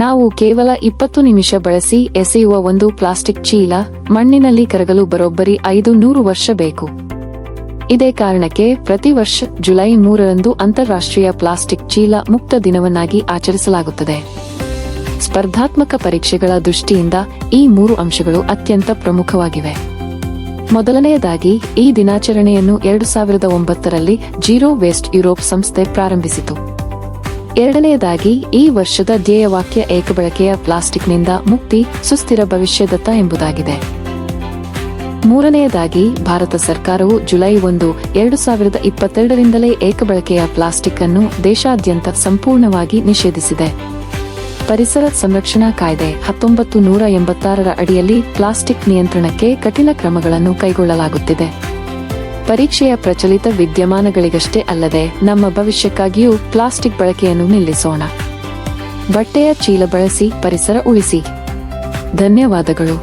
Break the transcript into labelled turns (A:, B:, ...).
A: ನಾವು ಕೇವಲ 20 ನಿಮಿಷ ಬಳಸಿ ಎಸೆಯುವ ಒಂದು ಪ್ಲಾಸ್ಟಿಕ್ ಚೀಲ ಮಣ್ಣಿನಲ್ಲಿ ಕರಗಲು ಬರೋಬ್ಬರಿ 500 ವರ್ಷ ಬೇಕು. ಇದೇ ಕಾರಣಕ್ಕೆ ಪ್ರತಿ ವರ್ಷ ಜುಲೈ 3ರಂದು ಅಂತಾರಾಷ್ಟ್ರೀಯ ಪ್ಲಾಸ್ಟಿಕ್ ಚೀಲ ಮುಕ್ತ ದಿನವನ್ನಾಗಿ ಆಚರಿಸಲಾಗುತ್ತದೆ. ಸ್ಪರ್ಧಾತ್ಮಕ ಪರೀಕ್ಷೆಗಳ ದೃಷ್ಟಿಯಿಂದ ಈ 3 ಅಂಶಗಳು ಅತ್ಯಂತ ಪ್ರಮುಖವಾಗಿವೆ. ಮೊದಲನೆಯದಾಗಿ, ಈ ದಿನಾಚರಣೆಯನ್ನು 2009ರಲ್ಲಿ ಜೀರೋ ವೇಸ್ಟ್ ಯುರೋಪ್ ಸಂಸ್ಥೆ ಪ್ರಾರಂಭಿಸಿತು. ಎರಡನೆಯದಾಗಿ, ಈ ವರ್ಷದ ಧ್ಯೇಯವಾಕ್ಯ ಏಕಬಳಕೆಯ ಪ್ಲಾಸ್ಟಿಕ್ನಿಂದ ಮುಕ್ತಿ, ಸುಸ್ಥಿರ ಭವಿಷ್ಯದತ್ತ ಎಂಬುದಾಗಿದೆ. ಮೂರನೆಯದಾಗಿ, ಭಾರತ ಸರ್ಕಾರವು ಜುಲೈ 1, 2022ರಿಂದಲೇ ಏಕಬಳಕೆಯ ಪ್ಲಾಸ್ಟಿಕ್ ಅನ್ನು ದೇಶಾದ್ಯಂತ ಸಂಪೂರ್ಣವಾಗಿ ನಿಷೇಧಿಸಿದೆ. ಪರಿಸರ ಸಂರಕ್ಷಣಾ ಕಾಯ್ದೆ 1986ರ ಅಡಿಯಲ್ಲಿ ಪ್ಲಾಸ್ಟಿಕ್ ನಿಯಂತ್ರಣಕ್ಕೆ ಕಠಿಣ ಕ್ರಮಗಳನ್ನು ಕೈಗೊಳ್ಳಲಾಗುತ್ತಿದೆ. ಪರೀಕ್ಷೆಯ ಪ್ರಚಲಿತ ವಿದ್ಯಮಾನಗಳಿಗಷ್ಟೇ ಅಲ್ಲದೆ ನಮ್ಮ ಭವಿಷ್ಯಕ್ಕಾಗಿಯೂ ಪ್ಲಾಸ್ಟಿಕ್ ಬಳಕೆಯನ್ನು ನಿಲ್ಲಿಸೋಣ. ಬಟ್ಟೆಯ ಚೀಲ ಬಳಸಿ, ಪರಿಸರ ಉಳಿಸಿ. ಧನ್ಯವಾದಗಳು.